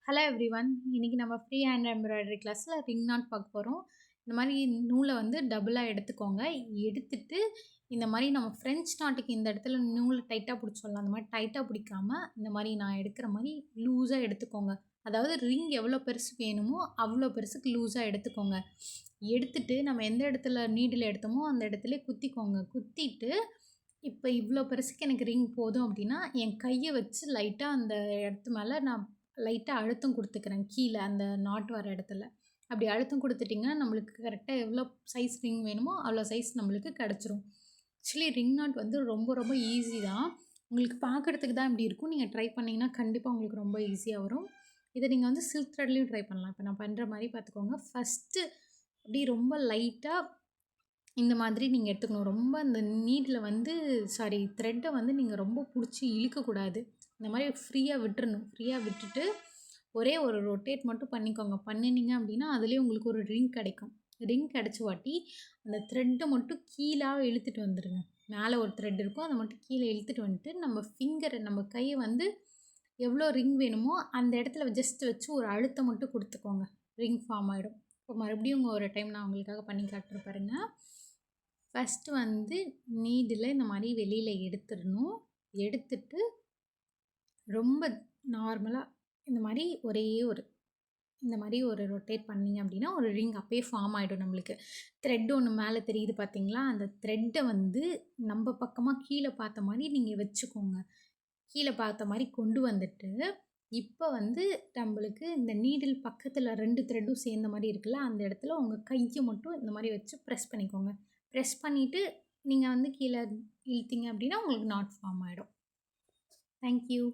Hello everyone. இன்னைக்கு நம்ம free hand embroidery கிளாஸில் ரிங் நாட் பார்க்க போகிறோம். இந்த மாதிரி நூலை வந்து டபுளாக எடுத்துக்கோங்க. எடுத்துட்டு இந்த மாதிரி நம்ம ஃப்ரெஞ்ச் நாட்டுக்கு இந்த இடத்துல நூல் டைட்டாக பிடிச்சோம்ல, அந்த மாதிரி டைட்டாக பிடிக்காம இந்த மாதிரி நான் எடுக்கிற மாதிரி லூஸாக எடுத்துக்கோங்க. அதாவது ரிங் எவ்வளோ பெருசு வேணுமோ அவ்வளோ பெருசுக்கு லூஸாக எடுத்துக்கோங்க. எடுத்துட்டு நம்ம எந்த இடத்துல நீடில் எடுத்தோமோ அந்த இடத்துல குத்திக்கோங்க. குத்திட்டு இப்போ இவ்வளோ பெருசுக்கு எனக்கு ரிங் போதும் அப்படின்னா என் கையை வச்சு லைட்டாக அந்த இடத்து மேலே நான் லைட்டாக அழுத்தம் கொடுத்துக்கிறேன். கீழே அந்த நாட் வர இடத்துல அப்படி அழுத்தம் கொடுத்துட்டிங்கன்னா நம்மளுக்கு கரெக்டாக எவ்வளோ சைஸ் ரிங் வேணுமோ அவ்வளோ சைஸ் நம்மளுக்கு கிடச்சிரும். ஆக்சுவலி ரிங் நாட் வந்து ரொம்ப ரொம்ப ஈஸி தான். உங்களுக்கு பார்க்குறதுக்கு தான் இப்படி இருக்கும். நீங்கள் ட்ரை பண்ணிங்கன்னா கண்டிப்பாக உங்களுக்கு ரொம்ப ஈஸியாக வரும். இதை நீங்கள் வந்து சில்க் த்ரெட்லேயும் ட்ரை பண்ணலாம். இப்போ நான் பண்ணுற மாதிரி பார்த்துக்கோங்க. ஃபஸ்ட்டு அப்படி ரொம்ப லைட்டாக இந்த மாதிரி நீங்கள் எடுத்துக்கணும். ரொம்ப அந்த நீடில் வந்து த்ரெட்டை வந்து நீங்கள் ரொம்ப பிடிச்சி இழுக்கக்கூடாது. இந்த மாதிரி ஃப்ரீயாக விட்டுறணும். ஃப்ரீயாக விட்டுட்டு ஒரே ஒரு ரொட்டேட் மட்டும் பண்ணிக்கோங்க. பண்ணினீங்க அப்படின்னா அதுலேயே உங்களுக்கு ஒரு ரிங் கிடைக்கும். ரிங் கிடச்ச வாட்டி அந்த த்ரெட்டை மட்டும் கீழே இழுத்துட்டு வந்துடுங்க. மேலே ஒரு த்ரெட் இருக்கும், அதை மட்டும் கீழே இழுத்துட்டு வந்துட்டு நம்ம கையை வந்து எவ்வளோ ரிங் வேணுமோ அந்த இடத்துல ஜஸ்ட் வச்சு ஒரு அழுத்தம் மட்டும் கொடுத்துக்கோங்க. ரிங் ஃபார்ம் ஆகிடும். இப்போ மறுபடியும் ஒரு டைம் நான் உங்களுக்காக பண்ணி காட்டுறேன் பாருங்கள். ஃபஸ்ட்டு வந்து நீடில் இந்த மாதிரி வெளியில் எடுத்துடணும். எடுத்துட்டு ரொம்ப நார்மலாக இந்த மாதிரி இந்த மாதிரி ஒரு ரொட்டேட் பண்ணிங்க அப்படின்னா ஒரு ரிங் அப்பயே ஃபார்ம் ஆகிடும். நம்மளுக்கு த்ரெட் ஒன்று மேலே தெரியுது பார்த்தீங்களா? அந்த த்ரெட்டை வந்து நம்ம பக்கமாக கீழே பார்த்த மாதிரி நீங்கள் வச்சுக்கோங்க. கீழே பார்த்த மாதிரி கொண்டு வந்துட்டு இப்போ வந்து நம்மளுக்கு இந்த நீடில் பக்கத்தில் 2 த்ரெட்டும் சேர்ந்த மாதிரி இருக்குல்ல, அந்த இடத்துல உங்கள் கையை மட்டும் இந்த மாதிரி வச்சு ப்ரெஸ் பண்ணிக்கோங்க. ப்ரெஸ் பண்ணிவிட்டு நீங்கள் வந்து கீழே இழுத்தீங்க அப்படின்னா உங்களுக்கு நாட் ஃபார்ம் ஆகிடும். தேங்க்யூ.